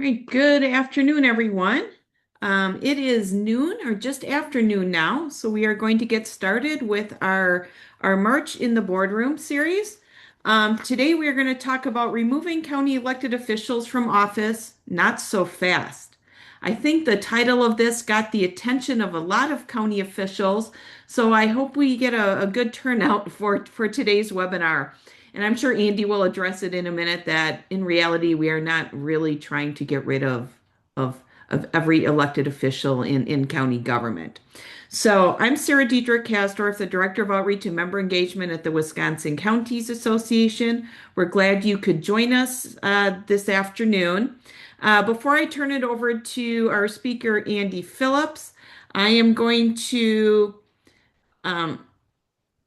Great. Good afternoon, everyone. It is noon or just afternoon now, so we are going to get started with our March in the Boardroom series. Today we are going to talk about removing county elected officials from office not so fast. I think the title of this got the attention of a lot of county officials, so I hope we get a good turnout for today's webinar. And I'm sure Andy will address it in a minute that in reality, we are not really trying to get rid of, of every elected official in county government. So I'm Sarah Diedrich Kasdorf, the Director of Outreach and Member Engagement at the Wisconsin Counties Association. We're glad you could join us this afternoon. Before I turn it over to our speaker, Andy Phillips, I am going to um,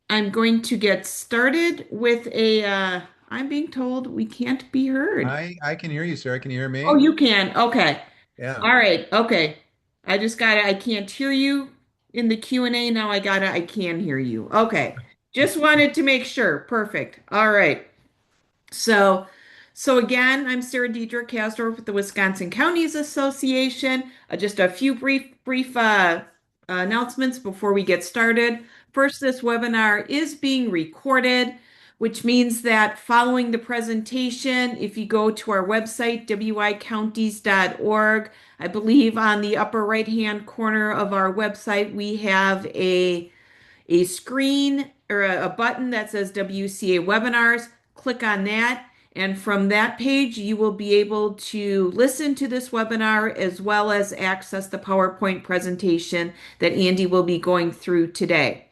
I'm going to get started with I'm being told we can't be heard. I can hear you, sir. Can you hear Oh, me? you can. Okay. Yeah. All right. Okay. I can't hear you in the Q&A. Now I can hear you. Okay. Just wanted to make sure. Perfect. All right. So, so again, I'm Sarah Diedrich Kasdorf with the Wisconsin Counties Association. Just a few brief announcements before we get started. First, this webinar is being recorded, which means that following the presentation, if you go to our website, wicounties.org, I believe on the upper right-hand corner of our website, we have a screen or a button that says WCA webinars. Click on that. And from that page, you will be able to listen to this webinar as well as access the PowerPoint presentation that Andy will be going through today.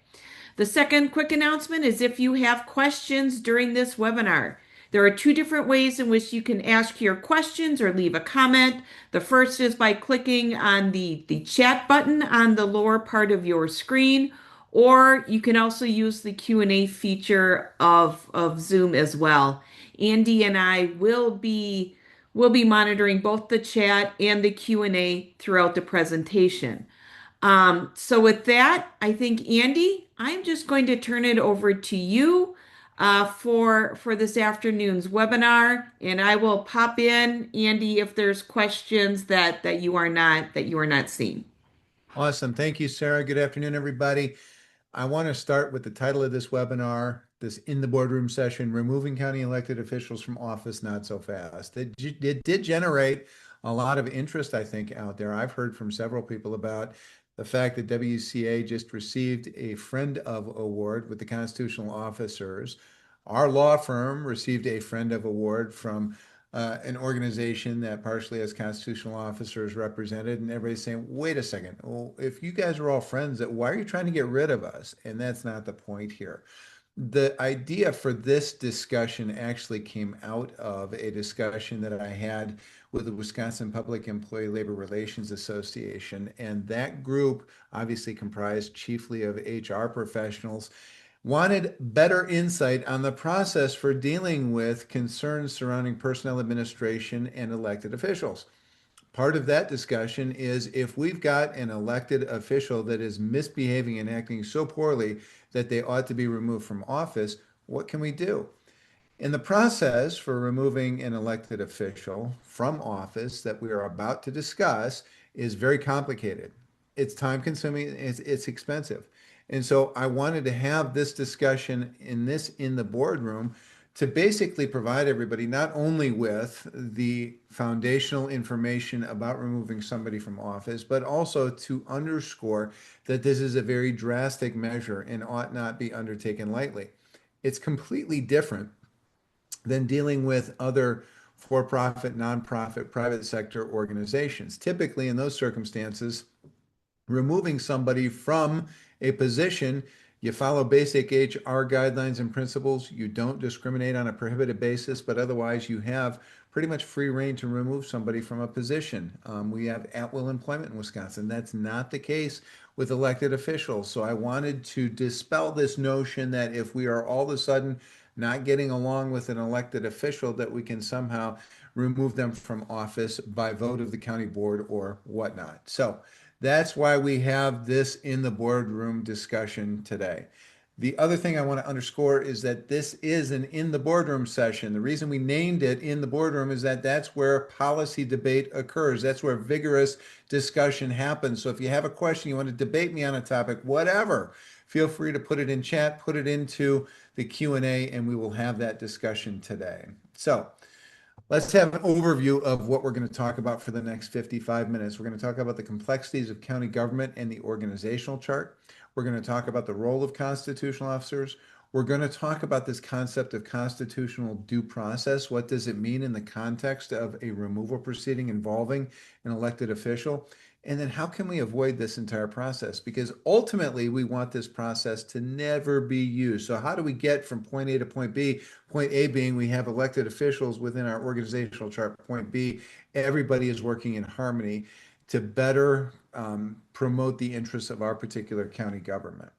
The second quick announcement is if you have questions during this webinar, there are two different ways in which you can ask your questions or leave a comment. The first is by clicking on the chat button on the lower part of your screen, or you can also use the Q&A feature of Zoom as well. Andy and I will be monitoring both the chat and the Q&A throughout the presentation. So with that, I think Andy, I'm just going to turn it over to you for this afternoon's webinar, and I will pop in, Andy, if there's questions that you are not seeing. Awesome. Thank you, Sarah. Good afternoon, everybody. I want to start with the title of this webinar, this In the Boardroom session, Removing County Elected Officials from Office Not So Fast. It did generate a lot of interest, I think, out there. I've heard from several people about the fact that WCA just received a Friend of Award with the constitutional officers. Our law firm received a Friend of Award from an organization that partially has constitutional officers represented, and everybody's saying, wait a second, well, if you guys are all friends, why are you trying to get rid of us? And that's not the point here. The idea for this discussion actually came out of a discussion that I had with the Wisconsin Public Employee Labor Relations Association. And that group, obviously comprised chiefly of HR professionals, wanted better insight on the process for dealing with concerns surrounding personnel administration and elected officials. Part of that discussion is if we've got an elected official that is misbehaving and acting so poorly that they ought to be removed from office, what can we do? In the process for removing an elected official from office that we are about to discuss is very complicated. It's time consuming, it's expensive. And so I wanted to have this discussion in the boardroom to basically provide everybody not only with the foundational information about removing somebody from office, but also to underscore that this is a very drastic measure and ought not be undertaken lightly. It's completely different than dealing with other for-profit, nonprofit, private sector organizations. Typically, in those circumstances, removing somebody from a position, you follow basic HR guidelines and principles. You don't discriminate on a prohibited basis, but otherwise you have pretty much free reign to remove somebody from a position. We have at-will employment in Wisconsin. That's not the case with elected officials. So I wanted to dispel this notion that if we are all of a sudden not getting along with an elected official, that we can somehow remove them from office by vote of the county board or whatnot. So that's why we have this in the boardroom discussion today. The other thing I want to underscore is that this is an in the boardroom session. The reason we named it in the boardroom is that that's where policy debate occurs. That's where vigorous discussion happens. So if you have a question, you want to debate me on a topic, whatever, feel free to put it in chat, put it into the Q&A, and we will have that discussion today. So let's have an overview of what we're going to talk about for the next 55 minutes. We're going to talk about the complexities of county government and the organizational chart. We're going to talk about the role of constitutional officers. We're going to talk about this concept of constitutional due process. What does it mean in the context of a removal proceeding involving an elected official? And then how can we avoid this entire process? Because ultimately, we want this process to never be used. So, how do we get from point A to point B? Point A being we have elected officials within our organizational chart. Point B, everybody is working in harmony to better promote the interests of our particular county government.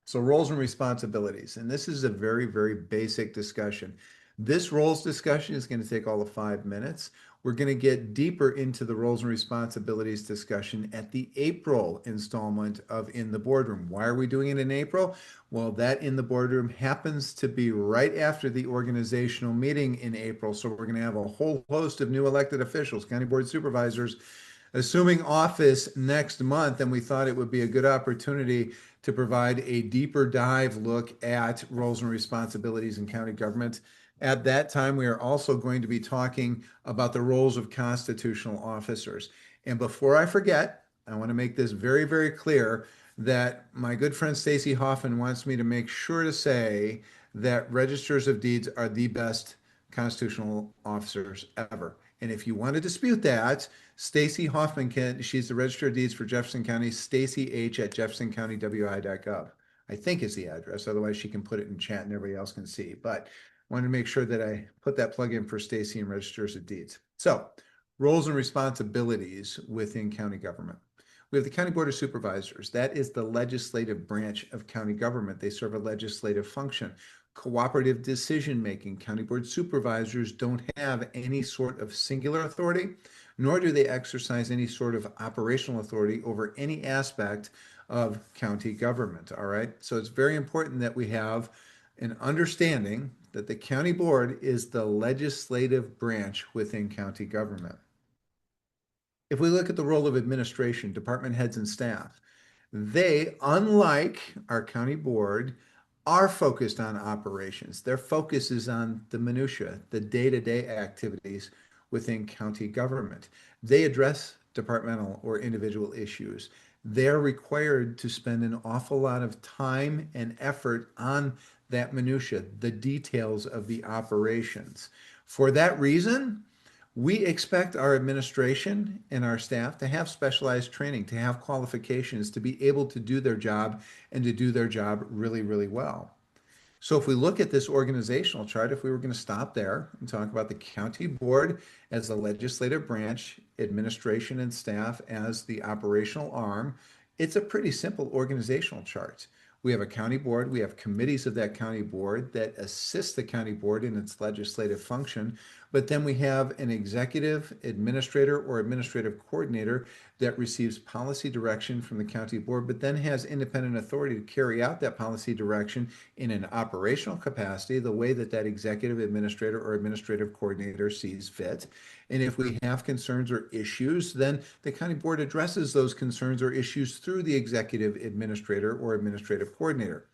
So roles and responsibilities, and this is a very, very basic discussion. This roles discussion is going to take all of 5 minutes. We're going to get deeper into the roles and responsibilities discussion at the April installment of In the Boardroom. Why are we doing it in April? Well, that In the Boardroom happens to be right after the organizational meeting in April. So we're going to have a whole host of new elected officials, county board supervisors, assuming office next month, and we thought it would be a good opportunity to provide a deeper dive look at roles and responsibilities in county government. At that time, we are also going to be talking about the roles of constitutional officers. And before I forget, I want to make this very, very clear that my good friend Stacy Hoffman wants me to make sure to say that registers of deeds are the best constitutional officers ever. And if you want to dispute that, Stacy Hoffman she's the Register of Deeds for Jefferson County, Stacy H at jeffersoncountywi.gov, I think is the address. Otherwise, she can put it in chat and everybody else can see. But I wanted to make sure that I put that plug in for Stacy and Registers of Deeds. So, roles and responsibilities within county government. We have the County Board of Supervisors. That is the legislative branch of county government. They serve a legislative function. Cooperative decision making. County Board Supervisors don't have any sort of singular authority, nor do they exercise any sort of operational authority over any aspect of county government. All right. So it's very important that we have an understanding that the county board is the legislative branch within county government. If we look at the role of administration, department heads and staff, they, unlike our county board, are focused on operations. Their focus is on the minutia, the day-to-day activities within county government. They address departmental or individual issues. They're required to spend an awful lot of time and effort on that minutia, the details of the operations. For that reason, we expect our administration and our staff to have specialized training, to have qualifications, to be able to do their job and to do their job really, really well. So if we look at this organizational chart, if we were going to stop there and talk about the county board as the legislative branch, administration and staff as the operational arm, it's a pretty simple organizational chart. We have a county board, we have committees of that county board that assist the county board in its legislative function, but then we have an executive administrator or administrative coordinator that receives policy direction from the county board, but then has independent authority to carry out that policy direction in an operational capacity, the way that that executive administrator or administrative coordinator sees fit. And if we have concerns or issues, then the county board addresses those concerns or issues through the executive administrator or administrative coordinator.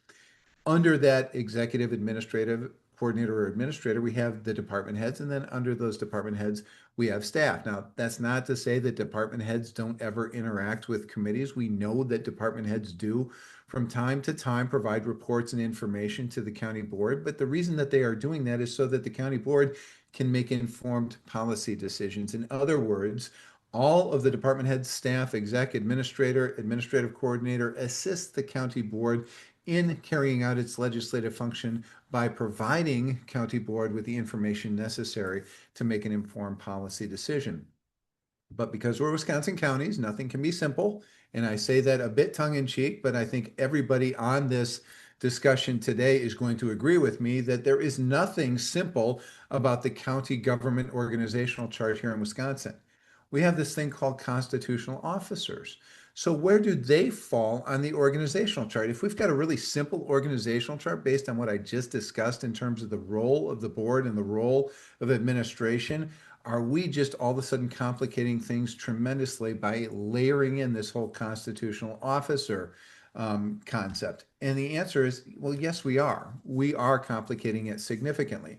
Under that executive administrative coordinator or administrator, we have the department heads, and then under those department heads, we have staff. Now, that's not to say that department heads don't ever interact with committees. We know that department heads do from time to time provide reports and information to the county board, but the reason that they are doing that is so that the county board can make informed policy decisions. In other words, all of the department heads, staff, exec, administrator, administrative coordinator assist the county board in carrying out its legislative function by providing county board with the information necessary to make an informed policy decision. But because we're Wisconsin counties, nothing can be simple. And I say that a bit tongue in cheek, but I think everybody on this discussion today is going to agree with me that there is nothing simple about the county government organizational chart here in Wisconsin. We have this thing called constitutional officers. So where do they fall on the organizational chart? If we've got a really simple organizational chart based on what I just discussed in terms of the role of the board and the role of administration, are we just all of a sudden complicating things tremendously by layering in this whole constitutional officer concept? And the answer is, well, yes, we are. We are complicating it significantly.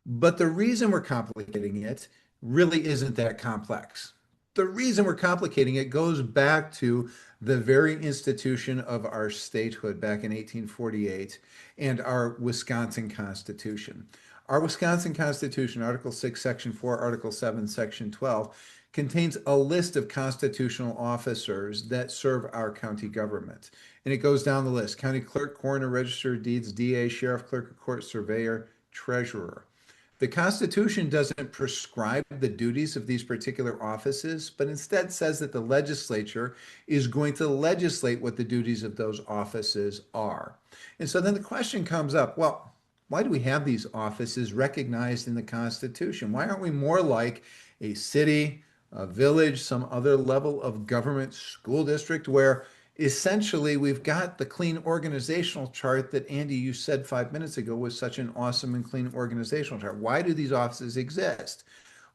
But the reason we're complicating it really isn't that complex. The reason we're complicating it goes back to the very institution of our statehood back in 1848 and our Wisconsin Constitution. Our Wisconsin Constitution, Article 6, Section 4, Article 7, Section 12, contains a list of constitutional officers that serve our county government. And it goes down the list: county clerk, coroner, register of deeds, DA, sheriff, clerk of court, surveyor, treasurer. The Constitution doesn't prescribe the duties of these particular offices, but instead says that the legislature is going to legislate what the duties of those offices are. And so then the question comes up, well, why do we have these offices recognized in the Constitution? Why aren't we more like a city, a village, some other level of government, school district, where essentially we've got the clean organizational chart that Andy, you said 5 minutes ago was such an awesome and clean organizational chart? Why do these offices exist?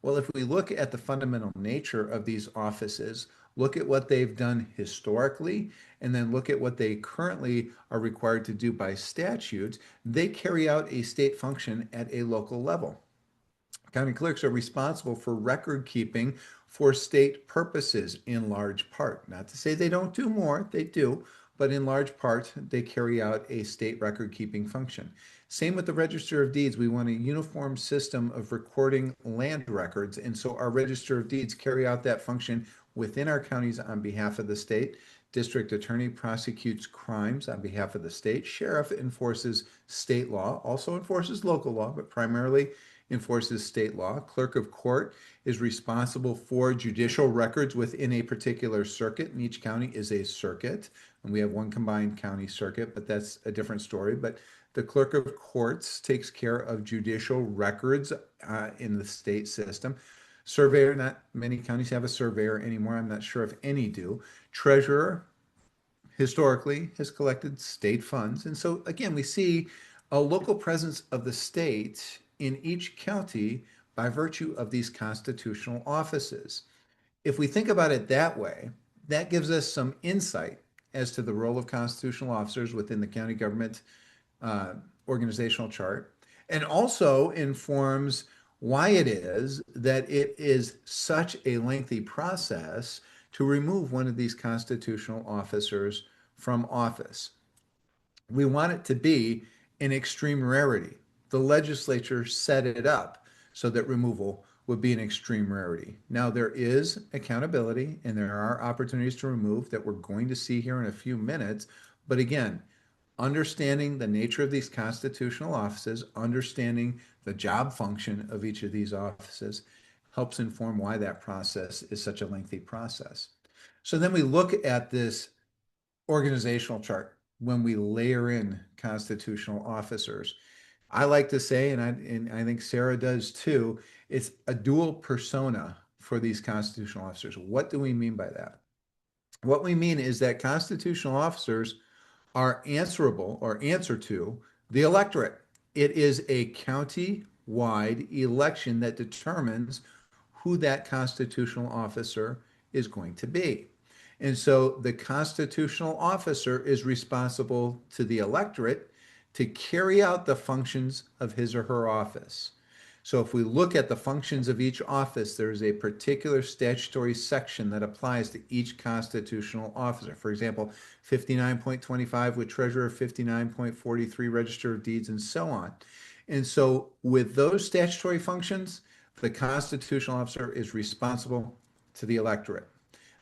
Well, if we look at the fundamental nature of these offices, look at what they've done historically, and then look at what they currently are required to do by statute, they carry out a state function at a local level. County clerks are responsible for record keeping for state purposes in large part. Not to say they don't do more, they do, but in large part, they carry out a state record keeping function. Same with the Register of Deeds. We want a uniform system of recording land records. And so our Register of Deeds carry out that function within our counties on behalf of the state. District attorney prosecutes crimes on behalf of the state. Sheriff enforces state law, also enforces local law, but primarily enforces state law. Clerk of court is responsible for judicial records within a particular circuit, and each county is a circuit. And we have one combined county circuit, but that's a different story. But the clerk of courts takes care of judicial records in the state system. Surveyor, not many counties have a surveyor anymore. I'm not sure if any do. Treasurer, historically, has collected state funds. And so, again, we see a local presence of the state in each county by virtue of these constitutional offices. If we think about it that way, that gives us some insight as to the role of constitutional officers within the county government uh, organizational chart, and also informs why it is that it is such a lengthy process to remove one of these constitutional officers from office. We want it to be an extreme rarity. The legislature set it up so that removal would be an extreme rarity. Now, there is accountability and there are opportunities to remove that we're going to see here in a few minutes. But again, understanding the nature of these constitutional offices, understanding the job function of each of these offices helps inform why that process is such a lengthy process. So then we look at this organizational chart when we layer in constitutional officers. I like to say, and I think Sarah does too, it's a dual persona for these constitutional officers. What do we mean by that? What we mean is that constitutional officers are answerable or answer to the electorate. It is a county-wide election that determines who that constitutional officer is going to be. And so the constitutional officer is responsible to the electorate to carry out the functions of his or her office. So if we look at the functions of each office, there's a particular statutory section that applies to each constitutional officer. For example, 59.25 with treasurer, 59.43 register of deeds, and so on. And so with those statutory functions, the constitutional officer is responsible to the electorate.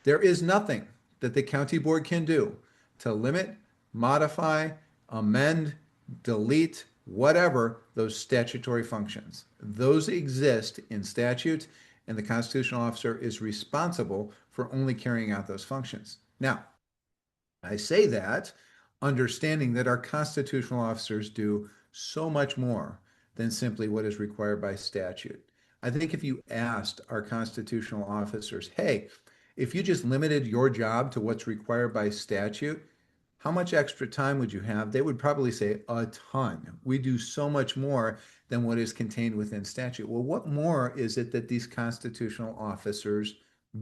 There is nothing that the county board can do to limit, modify, amend, delete, whatever those statutory functions. Those exist in statute, and the constitutional officer is responsible for only carrying out those functions. Now, I say that understanding that our constitutional officers do so much more than simply what is required by statute. I think if you asked our constitutional officers, hey, If you just limited your job to what's required by statute, how much extra time would you have? They would probably say a ton. We do so much more than what is contained within statute. Well, what more is it that these constitutional officers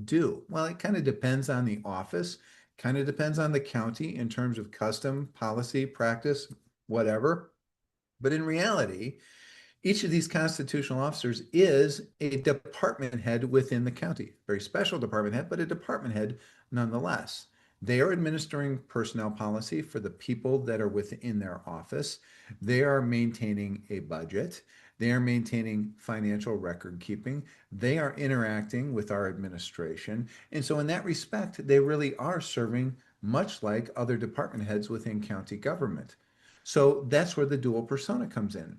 do? Well, it kind of depends on the office, kind of depends on the county in terms of custom, policy, practice, whatever. But in reality, each of these constitutional officers is a department head within the county, very special department head, but a department head nonetheless. They are administering personnel policy for the people that are within their office. They are maintaining a budget. They are maintaining financial record keeping. They are interacting with our administration. And so, in that respect, they really are serving much like other department heads within county government. So, that's where the dual persona comes in.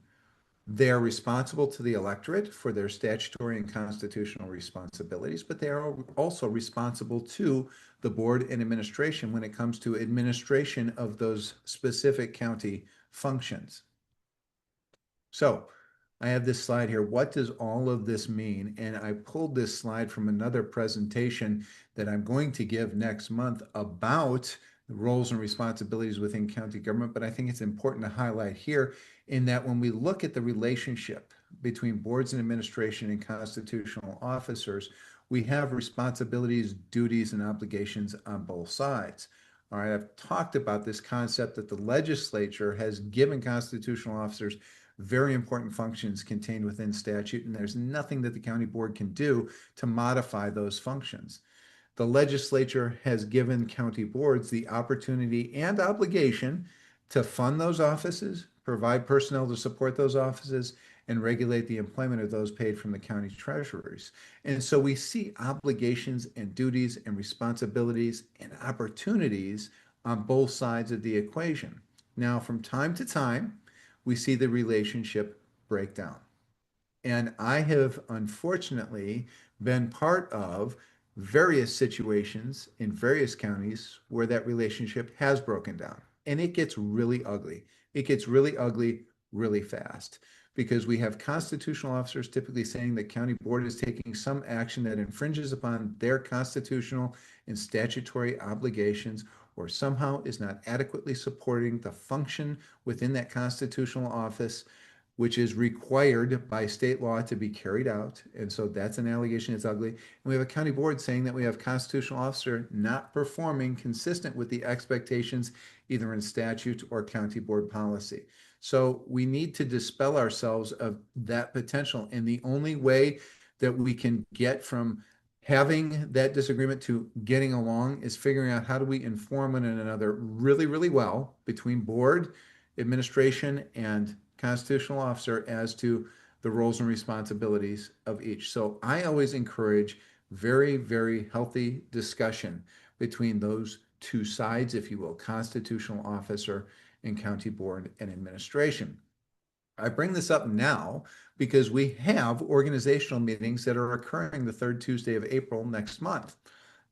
They're responsible to the electorate for their statutory and constitutional responsibilities, but they are also responsible to the board and administration when it comes to administration of those specific county functions. So I have this slide here. What does all of this mean? And I pulled this slide from another presentation that I'm going to give next month about the roles and responsibilities within county government. But I think it's important to highlight here in that when we look at the relationship between boards and administration and constitutional officers, we have responsibilities, duties, and obligations on both sides. All right, I've talked about this concept that the legislature has given constitutional officers very important functions contained within statute, and there's nothing that the county board can do to modify those functions. The legislature has given county boards the opportunity and obligation to fund those offices, provide personnel to support those offices, and regulate the employment of those paid from the county treasuries. And so we see obligations and duties and responsibilities and opportunities on both sides of the equation. Now, from time to time, we see the relationship break down. And I have unfortunately been part of various situations in various counties where that relationship has broken down. And it gets really ugly. It gets really ugly really fast because we have constitutional officers typically saying that county board is taking some action that infringes upon their constitutional and statutory obligations or somehow is not adequately supporting the function within that constitutional office, which is required by state law to be carried out. And so that's an allegation. It's ugly. And we have a county board saying that we have constitutional officer not performing consistent with the expectations either in statute or county board policy. So we need to dispel ourselves of that potential. And the only way that we can get from having that disagreement to getting along is figuring out how do we inform one another really, really well between board, administration, and constitutional officer as to the roles and responsibilities of each. So I always encourage very, very healthy discussion between those two sides, if you will, constitutional officer and county board and administration. I bring this up now because we have organizational meetings that are occurring the third Tuesday of April next month.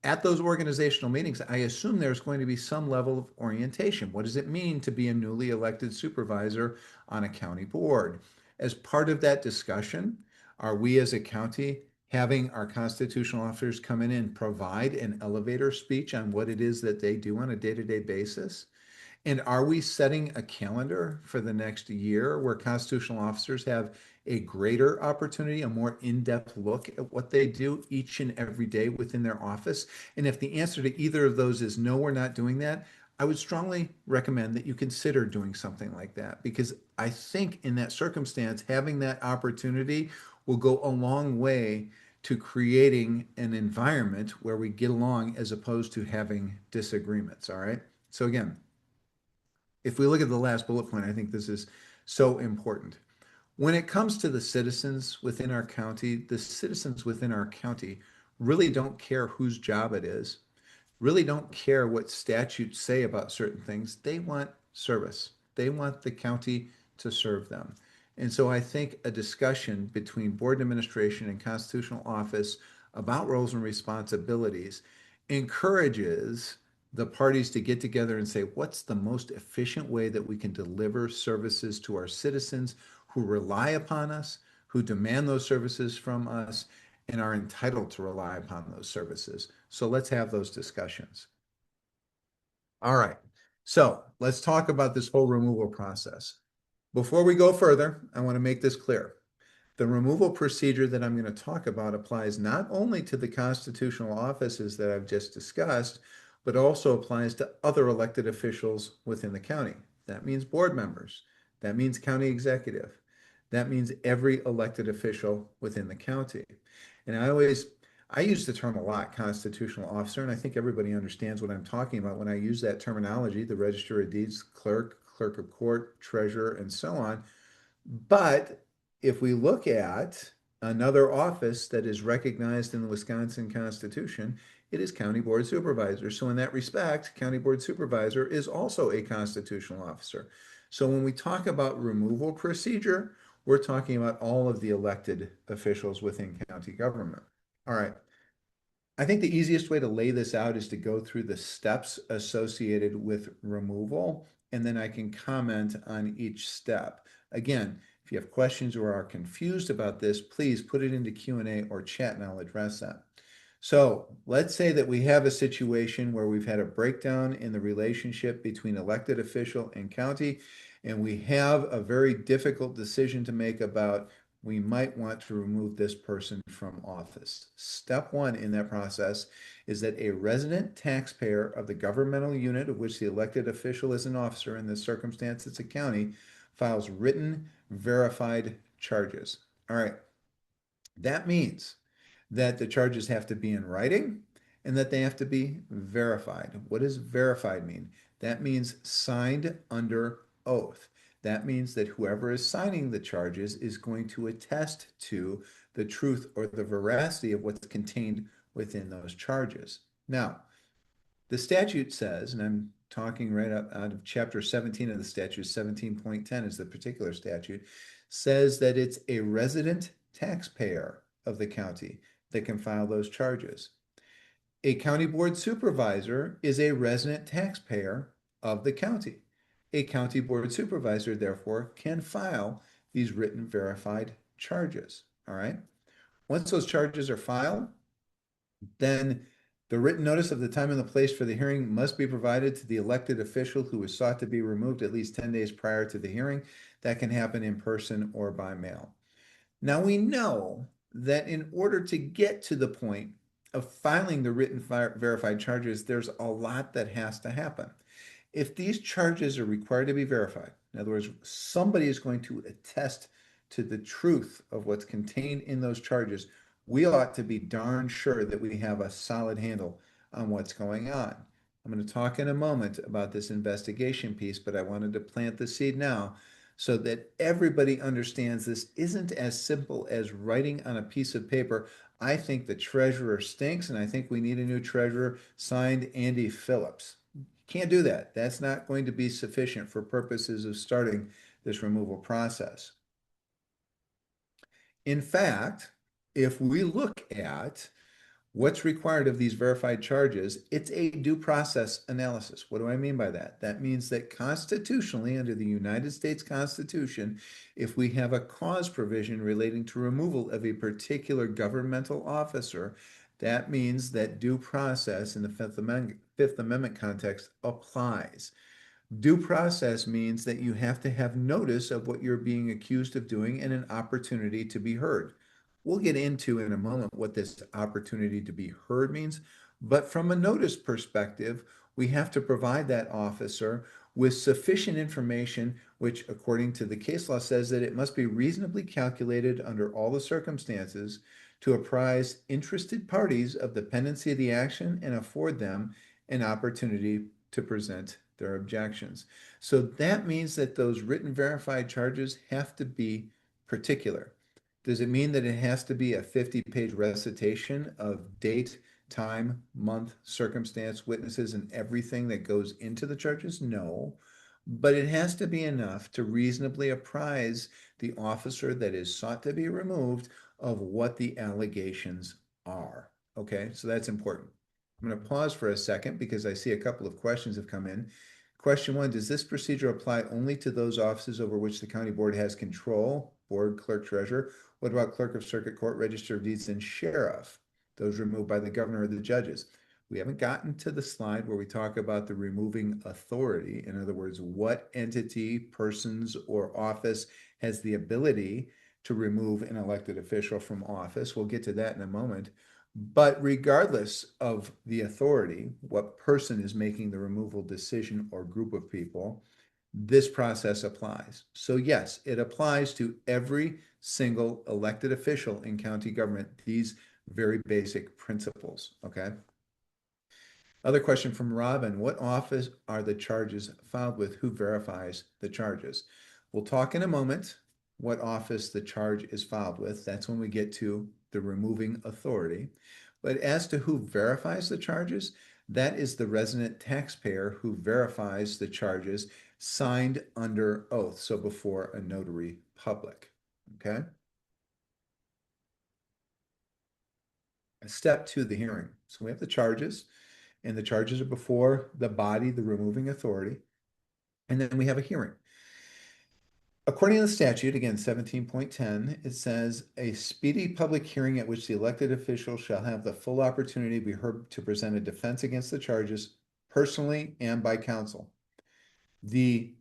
At those organizational meetings, I assume there's going to be some level of orientation. What does it mean to be a newly elected supervisor on a county board? As part of that discussion, are we as a county having our constitutional officers come in and provide an elevator speech on what it is that they do on a day-to-day basis? And are we setting a calendar for the next year where constitutional officers have a greater opportunity, a more in-depth look at what they do each and every day within their office? And if the answer to either of those is no, we're not doing that, I would strongly recommend that you consider doing something like that because I think in that circumstance, having that opportunity will go a long way to creating an environment where we get along as opposed to having disagreements. All right. So again, if we look at the last bullet point, I think this is so important. When it comes to the citizens within our county, the citizens within our county really don't care whose job it is, really don't care what statutes say about certain things. They want service. They want the county to serve them. And so I think a discussion between board administration and constitutional office about roles and responsibilities encourages the parties to get together and say, what's the most efficient way that we can deliver services to our citizens who rely upon us, who demand those services from us, and are entitled to rely upon those services. So let's have those discussions. All right. So let's talk about this whole removal process. Before we go further, I want to make this clear. The removal procedure that I'm going to talk about applies not only to the constitutional offices that I've just discussed, but also applies to other elected officials within the county. That means board members. That means county executive. That means every elected official within the county. And I use the term a lot, constitutional officer, and I think everybody understands what I'm talking about when I use that terminology, the Register of Deeds clerk, clerk of court, treasurer, and so on. But if we look at another office that is recognized in the Wisconsin Constitution, it is County Board Supervisor. So in that respect, County Board Supervisor is also a constitutional officer. So when we talk about removal procedure, we're talking about all of the elected officials within county government. All right. I think the easiest way to lay this out is to go through the steps associated with removal, and then I can comment on each step. Again, if you have questions or are confused about this, please put it into Q&A or chat and I'll address that. So let's say that we have a situation where we've had a breakdown in the relationship between elected official and county, and we have a very difficult decision to make about we might want to remove this person from office. Step one in that process is that a resident taxpayer of the governmental unit of which the elected official is an officer, in this circumstance it's a county, files written verified charges. All right. That means that the charges have to be in writing and that they have to be verified. What does verified mean? That means signed under oath. That means that whoever is signing the charges is going to attest to the truth or the veracity of what's contained within those charges. Now, the statute says, and I'm talking right out of chapter 17 of the statute, 17.10 is the particular statute, says that it's a resident taxpayer of the county that can file those charges. A county board supervisor is a resident taxpayer of the county. A county board supervisor, therefore, can file these written verified charges. All right. Once those charges are filed, then the written notice of the time and the place for the hearing must be provided to the elected official who is sought to be removed at least 10 days prior to the hearing. That can happen in person or by mail. Now we know that in order to get to the point of filing the written verified charges, there's a lot that has to happen. If these charges are required to be verified, in other words, somebody is going to attest to the truth of what's contained in those charges, we ought to be darn sure that we have a solid handle on what's going on. I'm going to talk in a moment about this investigation piece, but I wanted to plant the seed now so that everybody understands this isn't as simple as writing on a piece of paper. I think the treasurer stinks, and I think we need a new treasurer, signed Andy Phillips. Can't do that. That's not going to be sufficient for purposes of starting this removal process. In fact, if we look at what's required of these verified charges, it's a due process analysis. What do I mean by that? That means that constitutionally, under the United States Constitution, if we have a cause provision relating to removal of a particular governmental officer, that means that due process in the Fifth Amendment context applies. Due process means that you have to have notice of what you're being accused of doing and an opportunity to be heard. We'll get into in a moment what this opportunity to be heard means, but from a notice perspective, we have to provide that officer with sufficient information, which according to the case law says that it must be reasonably calculated under all the circumstances to apprise interested parties of the pendency of the action and afford them an opportunity to present their objections. So that means that those written verified charges have to be particular. Does it mean that it has to be a 50-page recitation of date, time, month, circumstance, witnesses, and everything that goes into the charges? No. But it has to be enough to reasonably apprise the officer that is sought to be removed of what the allegations are. Okay, so that's important. I'm going to pause for a second because I see a couple of questions have come in. Question one, does this procedure apply only to those offices over which the county board has control? board, clerk, treasurer. What about clerk of circuit court, register of deeds, and sheriff? Those removed by the governor or the judges. We haven't gotten to the slide where we talk about the removing authority. In other words, what entity, persons, or office has the ability to remove an elected official from office. We'll get to that in a moment. But regardless of the authority, what person is making the removal decision or group of people, this process applies. So yes, it applies to every single elected official in county government, these very basic principles, okay? Other question from Robin, what office are the charges filed with? Who verifies the charges? We'll talk in a moment what office the charge is filed with. That's when we get to the removing authority. But as to who verifies the charges, that is the resident taxpayer who verifies the charges signed under oath, so before a notary public, okay? Step two, the hearing. So we have the charges, and the charges are before the body, the removing authority, and then we have a hearing. According to the statute, again, 17.10, it says a speedy public hearing at which the elected official shall have the full opportunity to be heard to present a defense against the charges personally and by counsel. The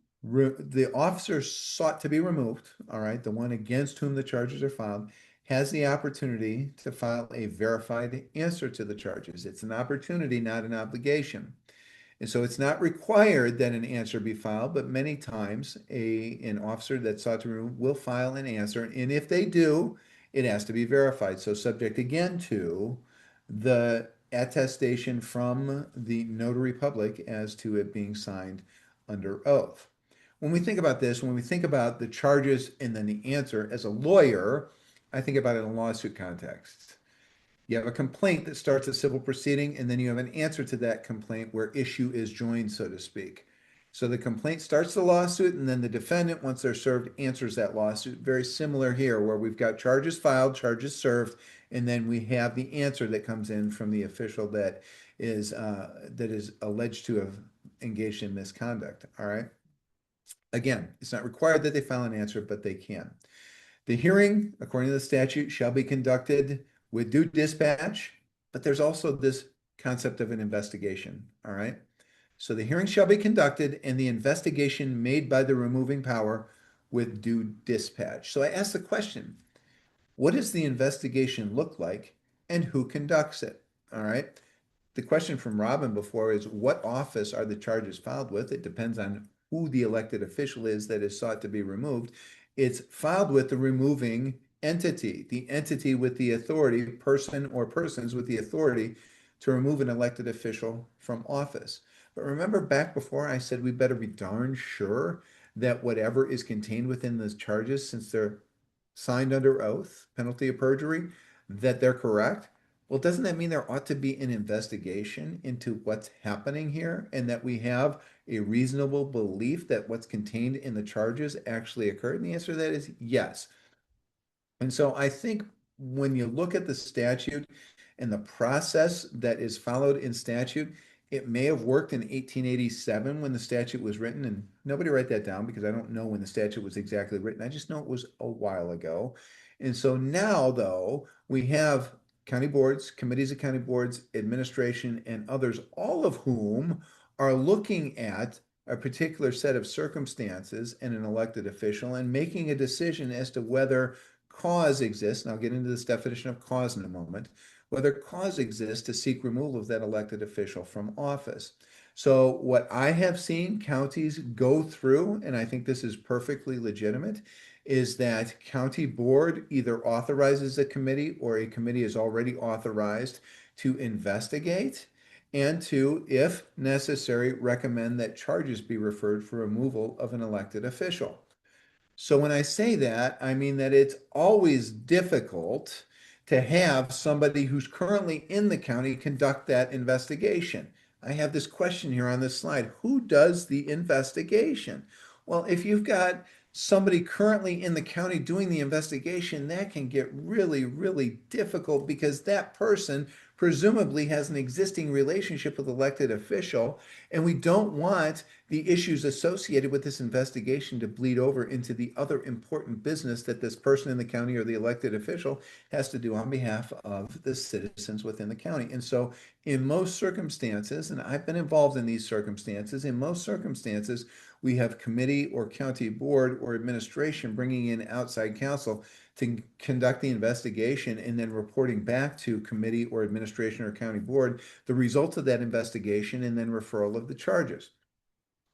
officer sought to be removed, all right, the one against whom the charges are filed, has the opportunity to file a verified answer to the charges. It's an opportunity, not an obligation. And so it's not required that an answer be filed, but many times an officer that sought to remove will file an answer. And if they do, it has to be verified. So subject again to the attestation from the notary public as to it being signed under oath. When we think about this, when we think about the charges and then the answer, as a lawyer, I think about it in a lawsuit context. You have a complaint that starts a civil proceeding, and then you have an answer to that complaint where issue is joined, so to speak. So the complaint starts the lawsuit, and then the defendant, once they're served, answers that lawsuit. Very similar here, where we've got charges filed, charges served, and then we have the answer that comes in from the official that is alleged to have engaged in misconduct. All right. Again, it's not required that they file an answer, but they can. The hearing, according to the statute, shall be conducted with due dispatch, but there's also this concept of an investigation, all right? So the hearing shall be conducted and the investigation made by the removing power with due dispatch. So I ask the question, what does the investigation look like and who conducts it, all right? The question from Robin before is what office are the charges filed with? It depends on who the elected official is that is sought to be removed. It's filed with the removing entity, the entity with the authority, person or persons with the authority to remove an elected official from office. But remember back before I said we better be darn sure that whatever is contained within those charges, since they're signed under oath, penalty of perjury, that they're correct? Well, doesn't that mean there ought to be an investigation into what's happening here and that we have a reasonable belief that what's contained in the charges actually occurred? And the answer to that is yes. And so I think when you look at the statute and the process that is followed in statute, it may have worked in 1887 when the statute was written, and nobody write that down because I don't know when the statute was exactly written. I just know it was a while ago. And so now, though, we have county boards, committees of county boards, administration, and others, all of whom are looking at a particular set of circumstances and an elected official and making a decision as to whether cause exists. And I'll get into this definition of cause in a moment, whether cause exists to seek removal of that elected official from office. So what I have seen counties go through, and I think this is perfectly legitimate, is that county board either authorizes a committee or a committee is already authorized to investigate and to, if necessary, recommend that charges be referred for removal of an elected official. So when I say that, I mean that it's always difficult to have somebody who's currently in the county conduct that investigation. I have this question here on this slide. Who does the investigation? Well, if you've got somebody currently in the county doing the investigation, that can get really, really difficult because that person presumably has an existing relationship with elected official, and we don't want the issues associated with this investigation to bleed over into the other important business that this person in the county or the elected official has to do on behalf of the citizens within the county. And so, in most circumstances, and I've been involved in these circumstances, in most circumstances, we have committee or county board or administration bringing in outside counsel to conduct the investigation and then reporting back to committee or administration or county board the results of that investigation and then referral of the charges.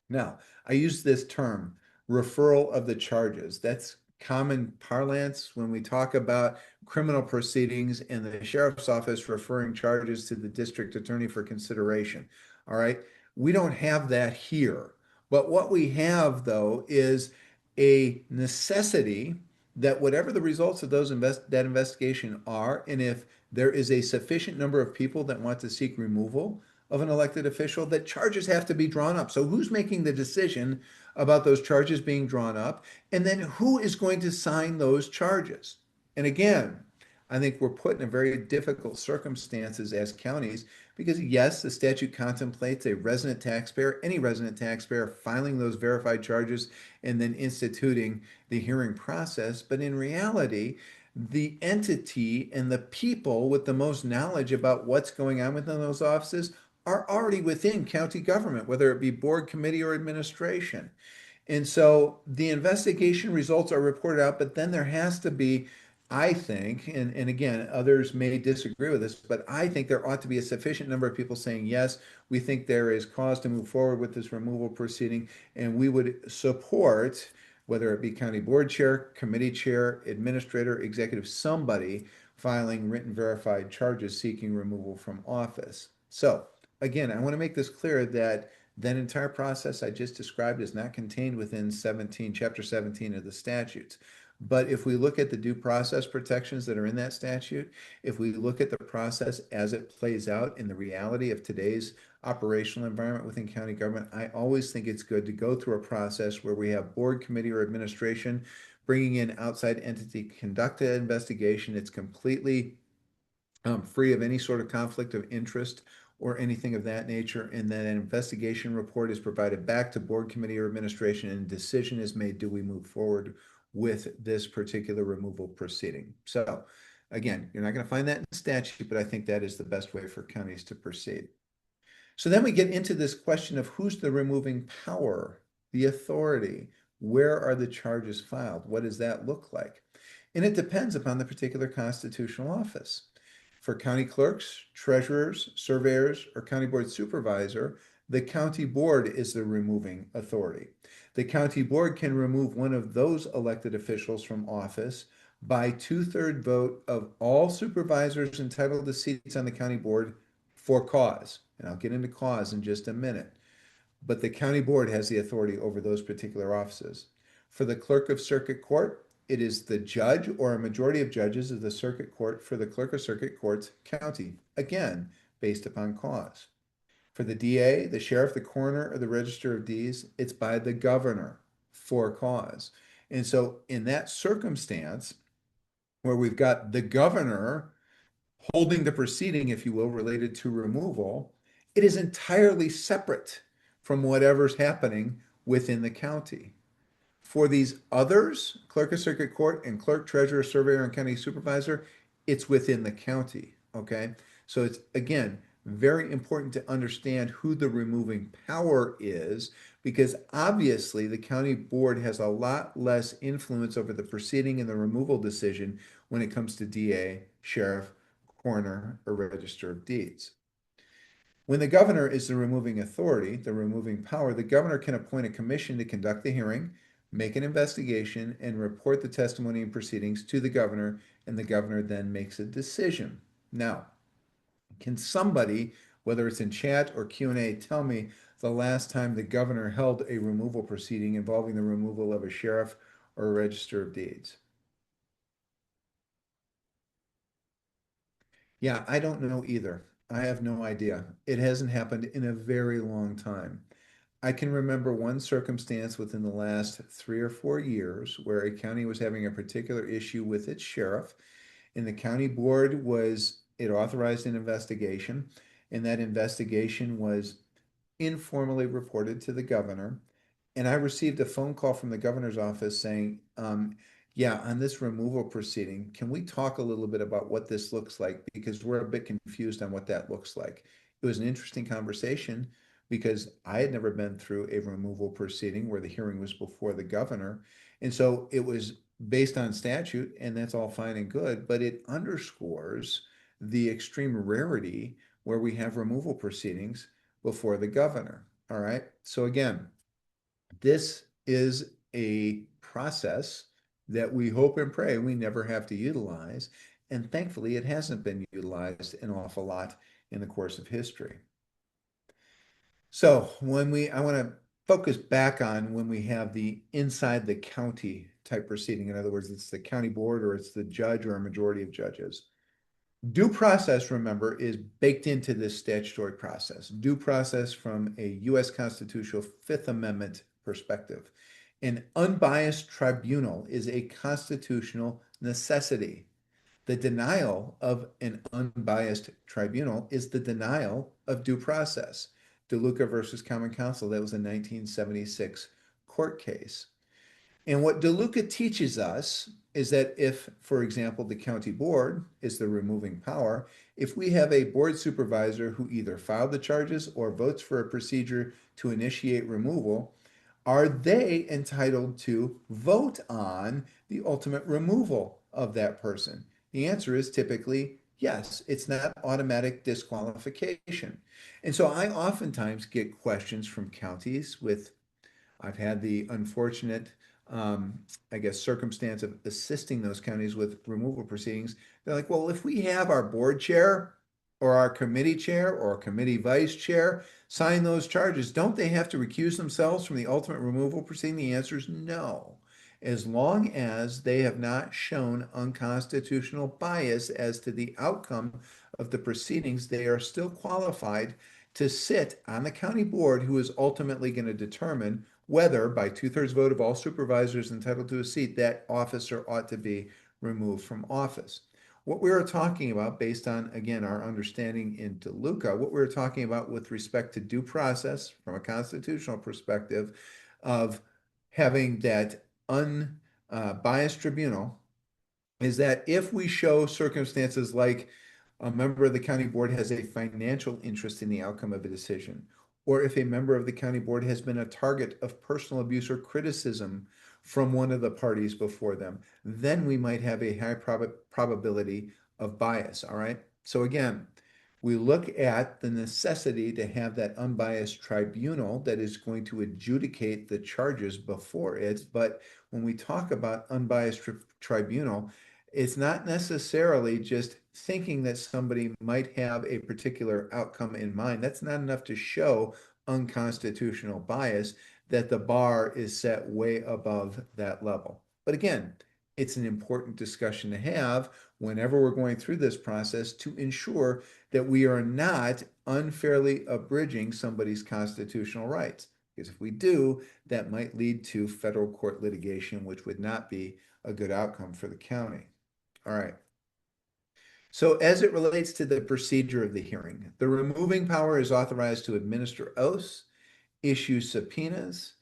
Now, I use this term, referral of the charges. That's common parlance when we talk about criminal proceedings and the sheriff's office referring charges to the district attorney for consideration. All right. We don't have that here. But what we have, though, is a necessity that whatever the results of that investigation are, and if there is a sufficient number of people that want to seek removal of an elected official, that charges have to be drawn up. So who's making the decision about those charges being drawn up? And then who is going to sign those charges? And again, I think we're put in a very difficult circumstances as counties because yes, the statute contemplates a resident taxpayer, any resident taxpayer filing those verified charges and then instituting the hearing process. But in reality, the entity and the people with the most knowledge about what's going on within those offices are already within county government, whether it be board, committee, or administration. And so the investigation results are reported out, but then there has to be, I think, and again, others may disagree with this, but I think there ought to be a sufficient number of people saying, yes, we think there is cause to move forward with this removal proceeding, and we would support, whether it be county board chair, committee chair, administrator, executive, somebody filing written verified charges seeking removal from office. So again, I want to make this clear that that entire process I just described is not contained within chapter 17 of the statutes. But if we look at the due process protections that are in that statute, if we look at the process as it plays out in the reality of today's operational environment within county government, I always think it's good to go through a process where we have board, committee, or administration bringing in outside entity to conduct an investigation. It's completely free of any sort of conflict of interest or anything of that nature, and then an investigation report is provided back to board, committee, or administration, and a decision is made, do we move forward with this particular removal proceeding? So again, you're not going to find that in statute, but I think that is the best way for counties to proceed. So then we get into this question of who's the removing power, the authority, where are the charges filed? What does that look like? And it depends upon the particular constitutional office. For county clerks, treasurers, surveyors, or county board supervisor, the county board is the removing authority. The county board can remove one of those elected officials from office by two-thirds vote of all supervisors entitled to seats on the county board for cause. And I'll get into cause in just a minute. But the county board has the authority over those particular offices. For the clerk of circuit court, it is the judge or a majority of judges of the circuit court for the clerk of circuit court's county, again, based upon cause. For the DA, the sheriff, the coroner, or the register of deeds, it's by the governor for cause. And so in that circumstance, where we've got the governor holding the proceeding, if you will, related to removal, it is entirely separate from whatever's happening within the county. For these others, clerk of circuit court and clerk, treasurer, surveyor, and county supervisor, it's within the county. Okay. So it's again very important to understand who the removing power is because obviously the county board has a lot less influence over the proceeding and the removal decision when it comes to DA, sheriff, coroner, or register of deeds. When the governor is the removing authority, the removing power, the governor can appoint a commission to conduct the hearing, make an investigation, and report the testimony and proceedings to the governor, and the governor then makes a decision. Now, can somebody, whether it's in chat or Q&A, tell me the last time the governor held a removal proceeding involving the removal of a sheriff or a register of deeds? Yeah, I don't know either. I have no idea. It hasn't happened in a very long time. I can remember one circumstance within the last 3 or 4 years where a county was having a particular issue with its sheriff, and the county board was it authorized an investigation, and that investigation was informally reported to the governor. And I received a phone call from the governor's office saying, yeah, on this removal proceeding, can we talk a little bit about what this looks like? Because we're a bit confused on what that looks like. It was an interesting conversation because I had never been through a removal proceeding where the hearing was before the governor. And so it was based on statute, and that's all fine and good, but it underscores the extreme rarity where we have removal proceedings before the governor. All right. So again, this is a process that we hope and pray we never have to utilize. And thankfully, it hasn't been utilized an awful lot in the course of history. So I want to focus back on when we have the inside the county type proceeding. In other words, it's the county board or it's the judge or a majority of judges. Due process, remember, is baked into this statutory process. Due process from a U.S. constitutional Fifth Amendment perspective. An unbiased tribunal is a constitutional necessity. The denial of an unbiased tribunal is the denial of due process. DeLuca versus Common Counsel, that was a 1976 court case. And what DeLuca teaches us is that if, for example, the county board is the removing power, if we have a board supervisor who either filed the charges or votes for a procedure to initiate removal, are they entitled to vote on the ultimate removal of that person? The answer is typically yes. It's not automatic disqualification. And so I oftentimes get questions from counties with I've had the unfortunate, um, I guess, circumstance of assisting those counties with removal proceedings. They're like, well, if we have our board chair or our committee chair or committee vice chair sign those charges, don't they have to recuse themselves from the ultimate removal proceeding? The answer is no. As long as they have not shown unconstitutional bias as to the outcome of the proceedings, they are still qualified to sit on the county board who is ultimately going to determine whether, by two-thirds vote of all supervisors entitled to a seat, that officer ought to be removed from office. What we are talking about, based on, again, our understanding in DeLuca, what we're talking about with respect to due process from a constitutional perspective of having that unbiased tribunal is that if we show circumstances like a member of the county board has a financial interest in the outcome of a decision, or if a member of the county board has been a target of personal abuse or criticism from one of the parties before them, then we might have a high probability of bias. All right. So again, we look at the necessity to have that unbiased tribunal that is going to adjudicate the charges before it. But when we talk about unbiased tribunal, it's not necessarily just thinking that somebody might have a particular outcome in mind. That's not enough to show unconstitutional bias that the bar is set way above that level. But again, it's an important discussion to have whenever we're going through this process to ensure that we are not unfairly abridging somebody's constitutional rights. Because if we do, that might lead to federal court litigation, which would not be a good outcome for the county. All right. So as it relates to the procedure of the hearing, the removing power is authorized to administer oaths, issue subpoenas,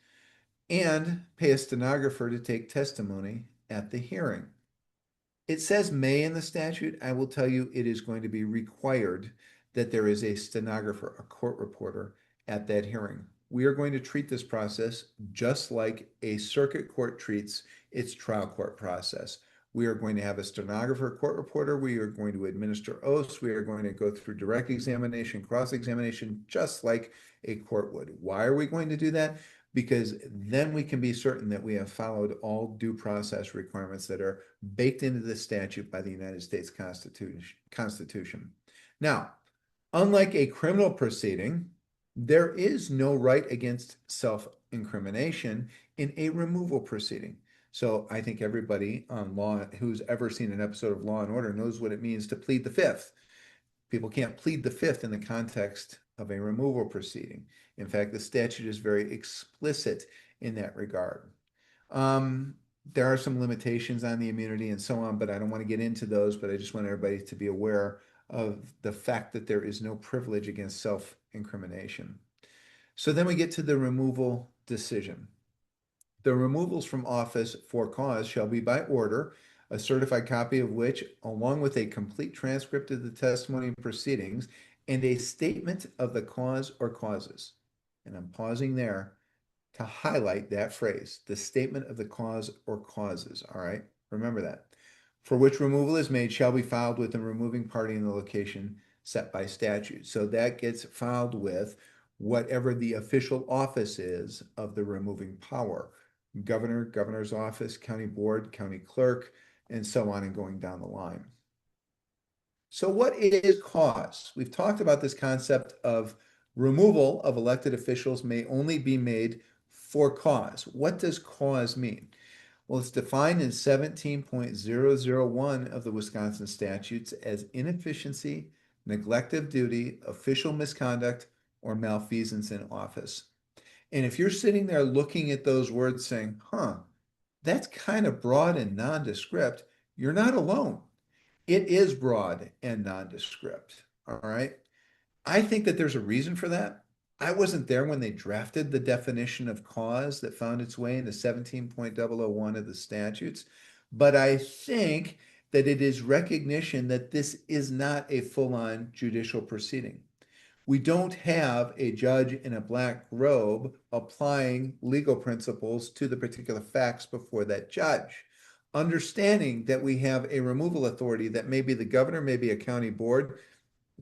and pay a stenographer to take testimony at the hearing. It says may in the statute. I will tell you it is going to be required that there is a stenographer, a court reporter at that hearing. We are going to treat this process just like a circuit court treats its trial court process. We are going to have a stenographer, court reporter. We are going to administer oaths. We are going to go through direct examination, cross-examination, just like a court would. Why are we going to do that? Because then we can be certain that we have followed all due process requirements that are baked into the statute by the United States Constitution. Now, unlike a criminal proceeding, there is no right against self-incrimination in a removal proceeding. So I think everybody on law who's ever seen an episode of Law and Order knows what it means to plead the fifth. People can't plead the fifth in the context of a removal proceeding. In fact, the statute is very explicit in that regard. There are some limitations on the immunity and so on, but I don't want to get into those, but I just want everybody to be aware of the fact that there is no privilege against self-incrimination. So then we get to the removal decision. The removals from office for cause shall be by order, a certified copy of which, along with a complete transcript of the testimony and proceedings, and a statement of the cause or causes. And I'm pausing there to highlight that phrase, the statement of the cause or causes. All right, remember that. For which removal is made shall be filed with the removing party in the location set by statute. So that gets filed with whatever the official office is of the removing power. Governor, governor's office, county board, county clerk, and so on and going down the line. So what is cause? We've talked about this concept of removal of elected officials may only be made for cause. What does cause mean? Well, it's defined in 17.001 of the Wisconsin statutes as inefficiency, neglect of duty, official misconduct, or malfeasance in office. And if you're sitting there looking at those words saying, that's kind of broad and nondescript, you're not alone. It is broad and nondescript. All right. I think that there's a reason for that. I wasn't there when they drafted the definition of cause that found its way into 17.001 of the statutes, but I think that it is recognition that this is not a full-on judicial proceeding. We don't have a judge in a black robe applying legal principles to the particular facts before that judge. Understanding that we have a removal authority that may be the governor, maybe a county board,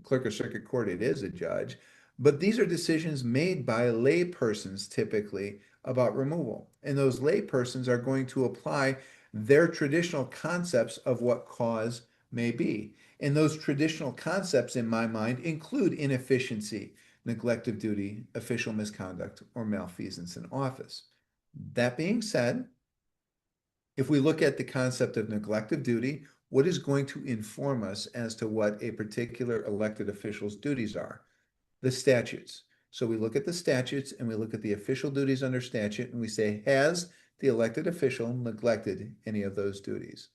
clerk of circuit court, it is a judge, but these are decisions made by laypersons typically about removal. And those laypersons are going to apply their traditional concepts of what cause may be. And those traditional concepts, in my mind, include inefficiency, neglect of duty, official misconduct, or malfeasance in office. That being said, if we look at the concept of neglect of duty, what is going to inform us as to what a particular elected official's duties are? The statutes. So we look at the statutes and we look at the official duties under statute and we say, has the elected official neglected any of those duties?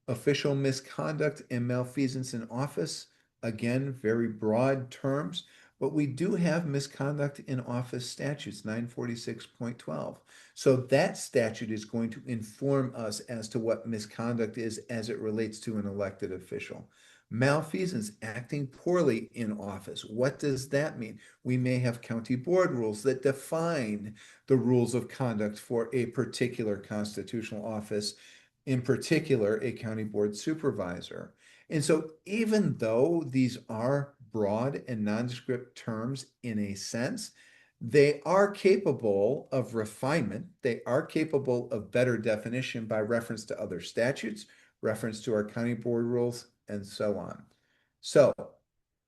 Official misconduct and malfeasance in office, again, very broad terms, but we do have misconduct in office statutes, 946.12. So that statute is going to inform us as to what misconduct is as it relates to an elected official. Malfeasance, acting poorly in office. What does that mean? We may have county board rules that define the rules of conduct for a particular constitutional office, in particular, a county board supervisor. And so even though these are broad and nondescript terms in a sense, they are capable of refinement. They are capable of better definition by reference to other statutes, reference to our county board rules, and so on. So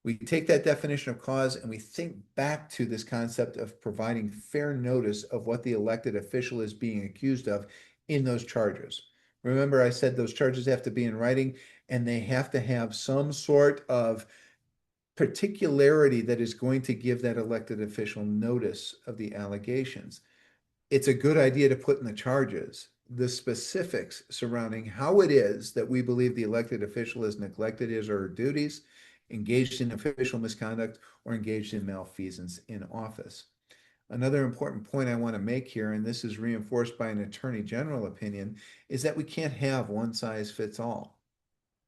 we take that definition of cause and we think back to this concept of providing fair notice of what the elected official is being accused of in those charges. Remember, I said those charges have to be in writing and they have to have some sort of particularity that is going to give that elected official notice of the allegations. It's a good idea to put in the charges the specifics surrounding how it is that we believe the elected official has neglected his or her duties, engaged in official misconduct, or engaged in malfeasance in office. Another important point I want to make here, and this is reinforced by an attorney general opinion, is that we can't have one size fits all.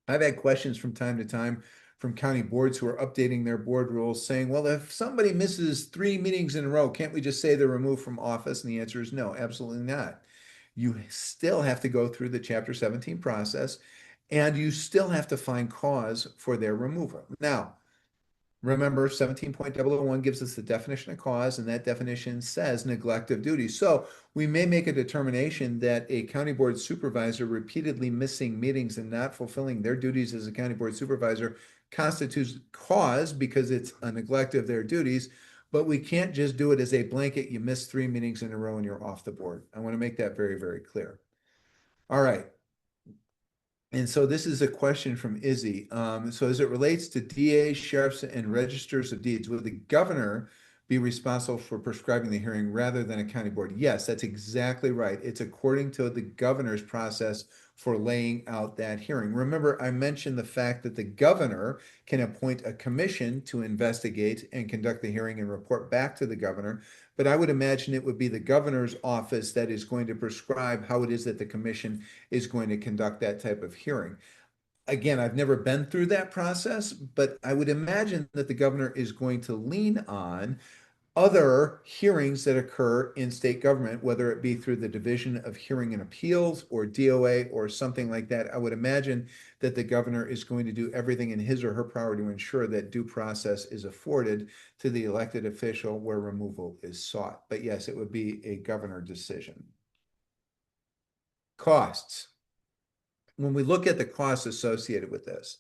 I've had questions from time to time from county boards who are updating their board rules saying, well, if somebody misses 3 meetings in a row, can't we just say they're removed from office? And the answer is no, absolutely not. You still have to go through the Chapter 17 process and you still have to find cause for their removal. Now, remember, 17.001 gives us the definition of cause, and that definition says neglect of duty. So we may make a determination that a county board supervisor repeatedly missing meetings and not fulfilling their duties as a county board supervisor constitutes cause because it's a neglect of their duties, but we can't just do it as a blanket. You miss 3 meetings in a row and you're off the board. I want to make that very, very clear. All right. And so this is a question from Izzy. So as it relates to DAs, sheriffs, and registers of deeds, would the governor be responsible for prescribing the hearing rather than a county board. Yes, that's exactly right. It's according to the governor's process for laying out that hearing. Remember, I mentioned the fact that the governor can appoint a commission to investigate and conduct the hearing and report back to the governor. But I would imagine it would be the governor's office that is going to prescribe how it is that the commission is going to conduct that type of hearing. Again, I've never been through that process, but I would imagine that the governor is going to lean on other hearings that occur in state government, whether it be through the Division of Hearing and Appeals or DOA or something like that. I would imagine that the governor is going to do everything in his or her power to ensure that due process is afforded to the elected official where removal is sought. But yes, it would be a governor decision. Costs. When we look at the costs associated with this,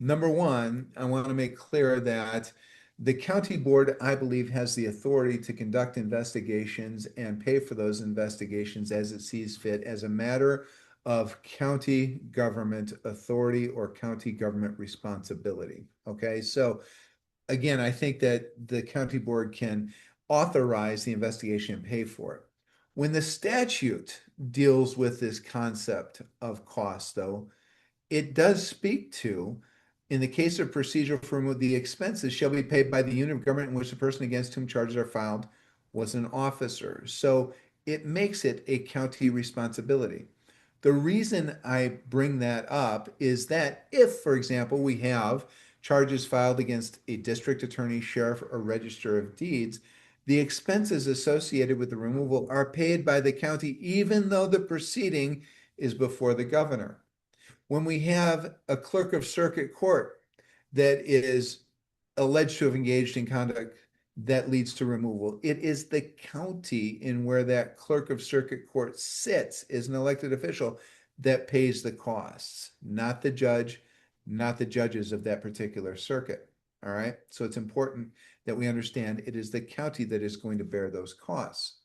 number one, I want to make clear that the county board, I believe, has the authority to conduct investigations and pay for those investigations as it sees fit as a matter of county government authority or county government responsibility. Okay, so again, I think that the county board can authorize the investigation and pay for it. When the statute deals with this concept of cost, though, it does speak to, in the case of procedural for removal, the expenses shall be paid by the unit of government in which the person against whom charges are filed was an officer. So it makes it a county responsibility. The reason I bring that up is that if, for example, we have charges filed against a district attorney, sheriff, or register of deeds, the expenses associated with the removal are paid by the county, even though the proceeding is before the governor. When we have a clerk of circuit court that is alleged to have engaged in conduct that leads to removal, it is the county in where that clerk of circuit court sits as an elected official that pays the costs, not the judge, not the judges of that particular circuit. All right. So it's important that we understand it is the county that is going to bear those costs.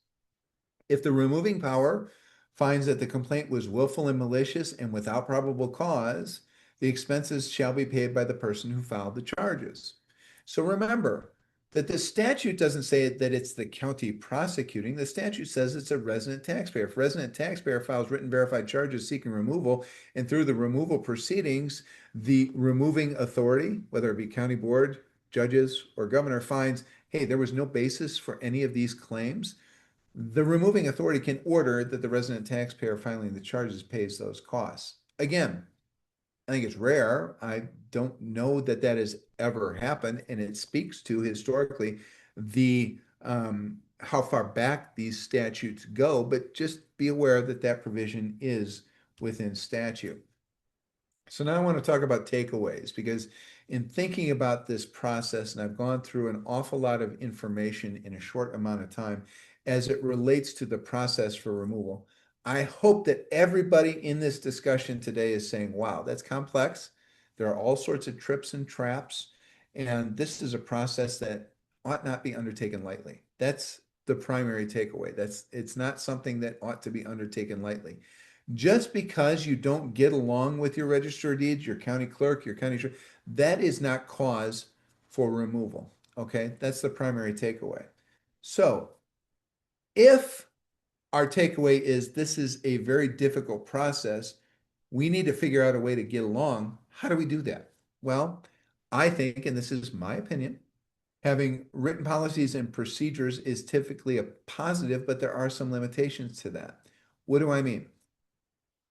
If the removing power finds that the complaint was willful and malicious and without probable cause, the expenses shall be paid by the person who filed the charges. So remember that the statute doesn't say that it's the county prosecuting. The statute says it's a resident taxpayer. If a resident taxpayer files written verified charges seeking removal, and through the removal proceedings, the removing authority, whether it be county board, judges, or governor, finds, hey, there was no basis for any of these claims, the removing authority can order that the resident taxpayer filing the charges pays those costs. Again, I think it's rare. I don't know that that has ever happened, and it speaks to historically the how far back these statutes go. But just be aware that that provision is within statute. So now I want to talk about takeaways because in thinking about this process, and I've gone through an awful lot of information in a short amount of time as it relates to the process for removal, I hope that everybody in this discussion today is saying, wow, that's complex. There are all sorts of trips and traps, and this is a process that ought not be undertaken lightly. That's the primary takeaway. It's not something that ought to be undertaken lightly. Just because you don't get along with your register of deeds, your county clerk, your county, that is not cause for removal. Okay, that's the primary takeaway. So if our takeaway is this is a very difficult process, we need to figure out a way to get along. How do we do that? Well, I think, and this is my opinion, having written policies and procedures is typically a positive, but there are some limitations to that. What do I mean?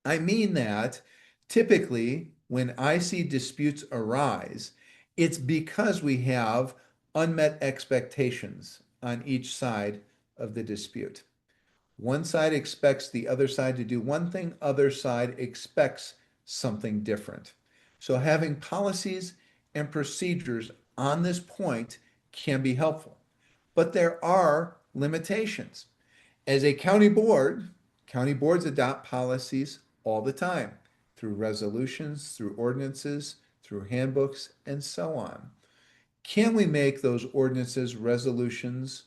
I mean that typically when I see disputes arise, it's because we have unmet expectations on each side of the dispute. One side expects the other side to do one thing, other side expects something different. So having policies and procedures on this point can be helpful. But there are limitations. As a county boards adopt policies all the time through resolutions, through ordinances, through handbooks, and so on. Can we make those ordinances, resolutions,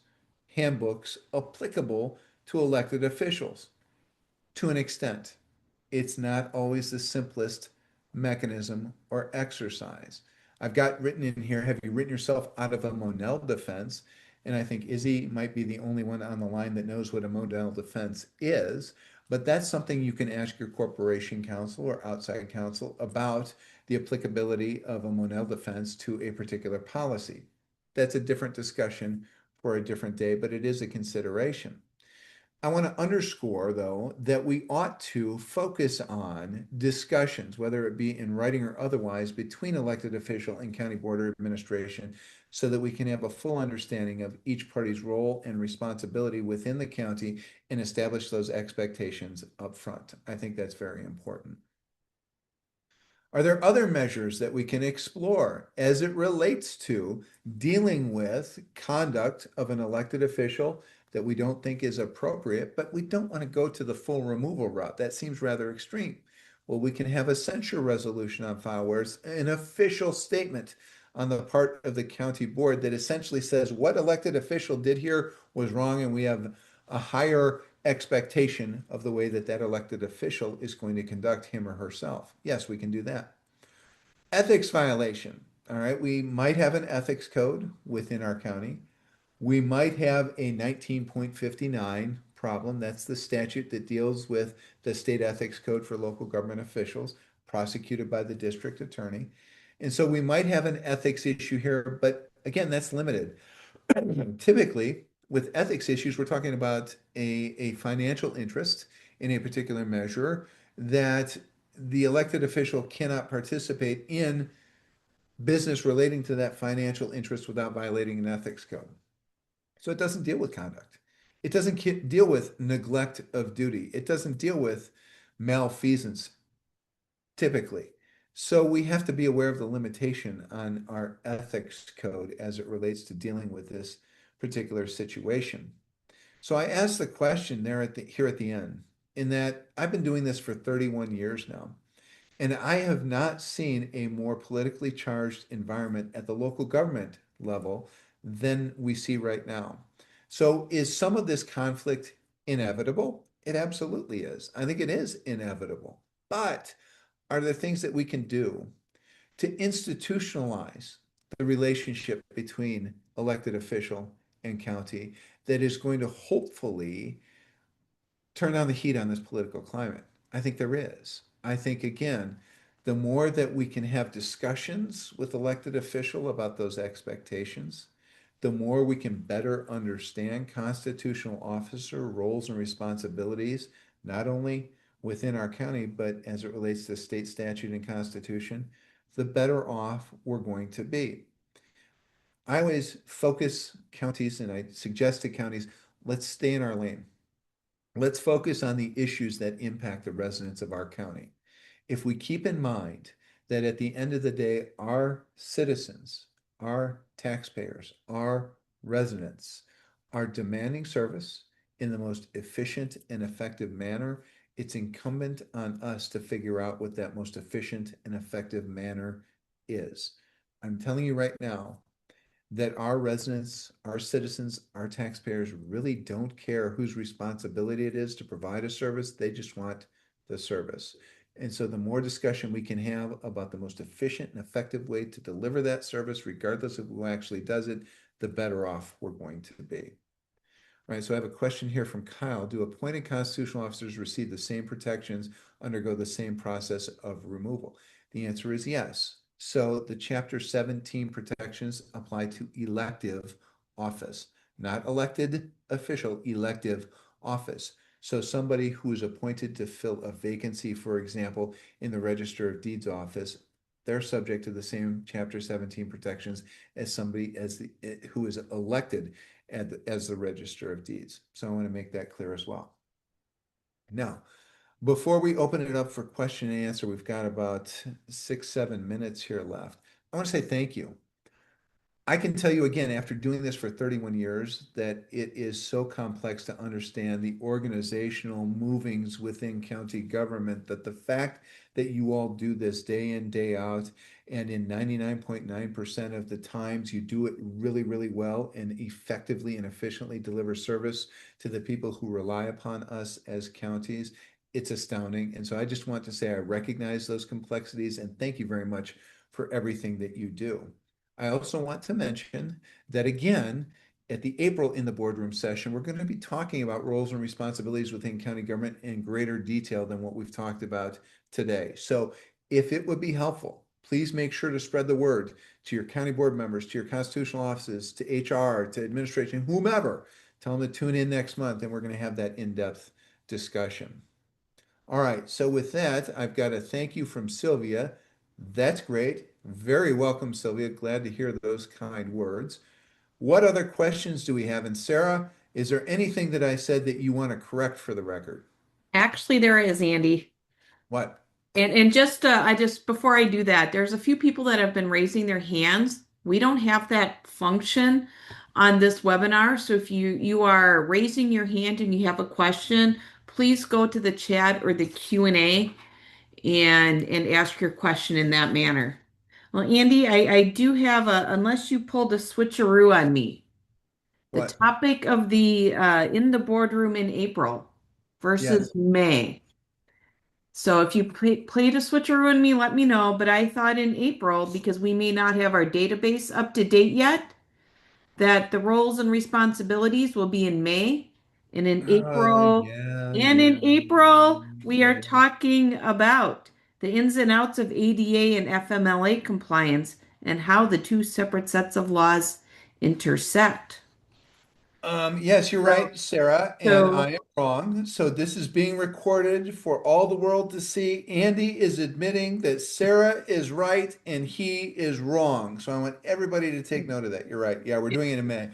handbooks applicable to elected officials? To an extent. It's not always the simplest mechanism or exercise. I've got written in here, have you written yourself out of a Monell defense? And I think Izzy might be the only one on the line that knows what a model defense is. But that's something you can ask your corporation counsel or outside counsel about the applicability of a Monell defense to a particular policy. That's a different discussion for a different day, but it is a consideration. I want to underscore, though, that we ought to focus on discussions, whether it be in writing or otherwise, between elected official and county board or administration, so that we can have a full understanding of each party's role and responsibility within the county and establish those expectations up front. I think that's very important. Are there other measures that we can explore as it relates to dealing with conduct of an elected official that we don't think is appropriate, but we don't want to go to the full removal route? That seems rather extreme. Well, we can have a censure resolution on file where it's an official statement on the part of the county board that essentially says what elected official did here was wrong, and we have a higher expectation of the way that that elected official is going to conduct him or herself. Yes, we can do that. Ethics violation. All right, we might have an ethics code within our county. We might have a 19.59 problem. That's the statute that deals with the state ethics code for local government officials, prosecuted by the district attorney. And so we might have an ethics issue here, but again, that's limited. Typically, with ethics issues, we're talking about a financial interest in a particular measure that the elected official cannot participate in business relating to that financial interest without violating an ethics code. So it doesn't deal with conduct. It doesn't deal with neglect of duty. It doesn't deal with malfeasance typically. So we have to be aware of the limitation on our ethics code as it relates to dealing with this particular situation. So I asked the question there here at the end, in that I've been doing this for 31 years now, and I have not seen a more politically charged environment at the local government level than we see right now. So is some of this conflict inevitable? It absolutely is. I think it is inevitable. But are there things that we can do to institutionalize the relationship between elected official and county that is going to hopefully turn down the heat on this political climate? I think there is. I think, again, the more that we can have discussions with elected official about those expectations, the more we can better understand constitutional officer roles and responsibilities, not only within our county, but as it relates to state statute and constitution, the better off we're going to be. I always focus counties and I suggest to counties, let's stay in our lane. Let's focus on the issues that impact the residents of our county. If we keep in mind that at the end of the day, our citizens, our taxpayers, our residents are demanding service in the most efficient and effective manner, it's incumbent on us to figure out what that most efficient and effective manner is. I'm telling you right now, that our residents, our citizens, our taxpayers really don't care whose responsibility it is to provide a service. They just want the service. And so the more discussion we can have about the most efficient and effective way to deliver that service, regardless of who actually does it, the better off we're going to be. All right, so I have a question here from Kyle. Do appointed constitutional officers receive the same protections, undergo the same process of removal? The answer is yes. So the Chapter 17 protections apply to elective office, not elected official, elective office. So somebody who is appointed to fill a vacancy, for example, in the Register of Deeds office, they're subject to the same Chapter 17 protections as somebody who is elected as the Register of Deeds. So I want to make that clear as well. Now, before we open it up for question and answer, we've got about 6, 7 minutes here left. I want to say thank you. I can tell you again, after doing this for 31 years, that it is so complex to understand the organizational movings within county government that the fact that you all do this day in, day out, and in 99.9% of the times you do it really, really well and effectively and efficiently deliver service to the people who rely upon us as counties, it's astounding. And so I just want to say I recognize those complexities and thank you very much for everything that you do. I also want to mention that again, at the April in the boardroom session, we're going to be talking about roles and responsibilities within county government in greater detail than what we've talked about today. So if it would be helpful, please make sure to spread the word to your county board members, to your constitutional offices, to HR, to administration, whomever. Tell them to tune in next month and we're going to have that in-depth discussion. All right, so with that, I've got a thank you from Sylvia. That's great. Very welcome, Sylvia. Glad to hear those kind words. What other questions do we have? And Sarah, is there anything that I said that you want to correct for the record? Actually, there is, Andy. What? And just I just before I do that, there's a few people that have been raising their hands. We don't have that function on this webinar. So if you are raising your hand and you have a question, please go to the chat or the Q&A and ask your question in that manner. Well, Andy, I do have unless you pulled a switcheroo on me, the What? topic of the in the boardroom in April versus Yes. May. So if you played a switcheroo in me, let me know. But I thought in April, because we may not have our database up to date yet, that the roles and responsibilities will be in May. And Oh, yeah, In yeah, April, we are yeah. talking about the ins and outs of ADA and FMLA compliance and how the two separate sets of laws intersect. Yes, you're So, right, Sarah, and I so am wrong. So this is being recorded for all the world to see. Andy is admitting that Sarah is right and he is wrong. So I want everybody to take note of that. You're right. Yeah, we're doing it in May.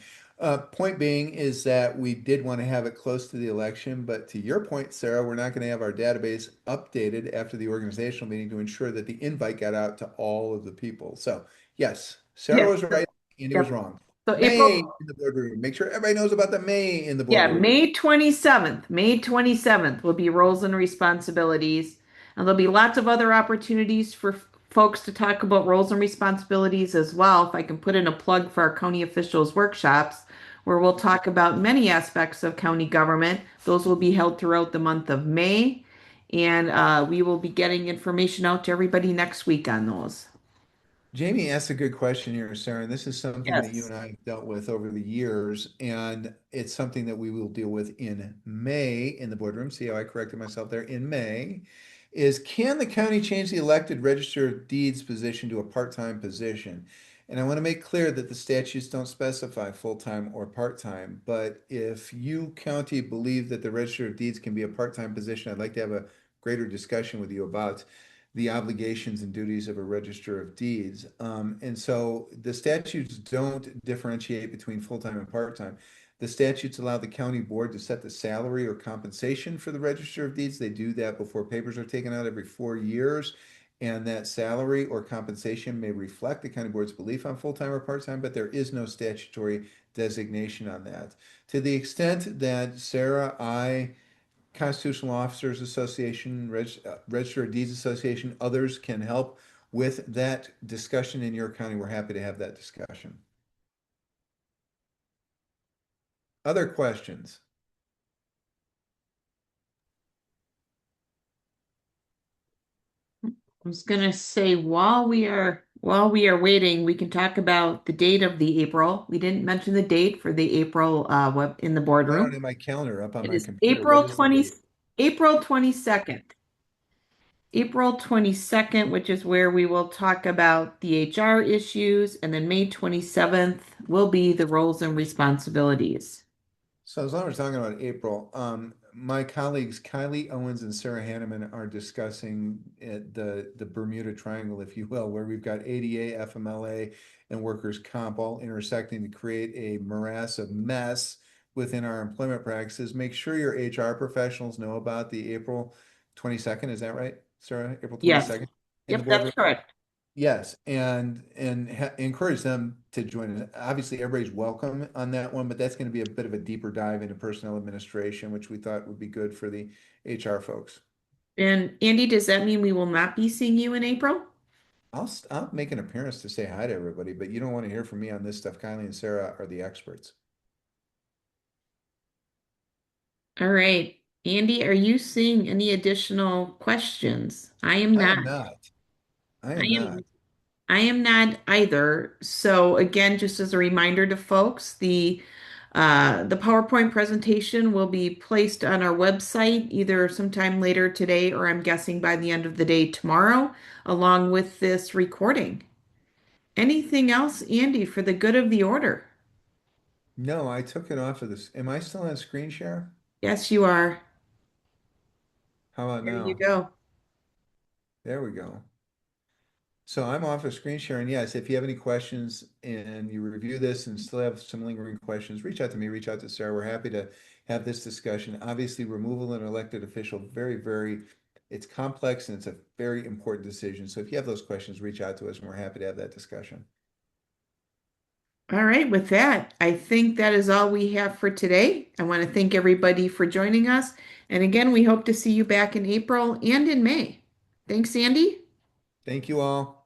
Point being is that we did want to have it close to the election, but to your point, Sarah, we're not going to have our database updated after the organizational meeting to ensure that the invite got out to all of the people. So yes, Sarah yes, was right, Andy was yep. wrong. So May April, in the boardroom. Make sure everybody knows about the May in the yeah, boardroom. May 27th. May 27th will be roles and responsibilities. And there'll be lots of other opportunities for folks to talk about roles and responsibilities as well. If I can put in a plug for our county officials workshops, where we'll talk about many aspects of county government. Those will be held throughout the month of May. And we will be getting information out to everybody next week on those. Jamie asked a good question here, Sarah, and this is something that you Yes. and I have dealt with over the years, and it's something that we will deal with in May in the boardroom. See how I corrected myself there? In May, is can the county change the elected register of deeds position to a part-time position? And I want to make clear that the statutes don't specify full-time or part-time, but if you county believe that the register of deeds can be a part-time position, I'd like to have a greater discussion with you about the obligations and duties of a register of deeds. And so the statutes don't differentiate between full-time and part-time. The statutes allow the county board to set the salary or compensation for the register of deeds. They do that before papers are taken out every 4 years. And that salary or compensation may reflect the county board's belief on full-time or part-time, but there is no statutory designation on that. To the extent that Sarah, Constitutional Officers Association, Register of Deeds Association, others can help with that discussion in your county. We're happy to have that discussion. Other questions? I was gonna say while we are waiting, we can talk about the date of the April. We didn't mention the date for the April web in the I don't boardroom. have my calendar up on It my is computer. What is the date? April 22nd. April 22nd, which is where we will talk about the HR issues, and then May 27th will be the roles and responsibilities. So as long as we're talking about April, my colleagues Kylie Owens and Sarah Hanneman are discussing the Bermuda Triangle, if you will, where we've got ADA, FMLA, and workers' comp all intersecting to create a morass of mess within our employment practices. Make sure your HR professionals know about the April 22nd. Is that right, Sarah? April Yes. 22nd in the Yep, that's boardroom? correct. Yes, and encourage them to join us. Obviously, everybody's welcome on that one, but that's going to be a bit of a deeper dive into personnel administration, which we thought would be good for the HR folks. And Andy, does that mean we will not be seeing you in April? I'll make an appearance to say hi to everybody, but you don't want to hear from me on this stuff. Kylie and Sarah are the experts. All right. Andy, are you seeing any additional questions? I am I not. am not. I I am am not. I am not either. So again, just as a reminder to folks, the The PowerPoint presentation will be placed on our website either sometime later today or I'm guessing by the end of the day tomorrow, along with this recording. Anything else, Andy, for the good of the order? No, I took it off of this. Am I still on screen share? Yes, you are. How about There you now? go. There we go. So I'm off of screen sharing. Yes, if you have any questions and you review this and still have some lingering questions, reach out to me, reach out to Sarah. We're happy to have this discussion. Obviously, removal of an elected official, it's complex and it's a very important decision. So if you have those questions, reach out to us and we're happy to have that discussion. All right, with that, I think that is all we have for today. I want to thank everybody for joining us. And again, we hope to see you back in April and in May. Thanks, Andy. Thank you all.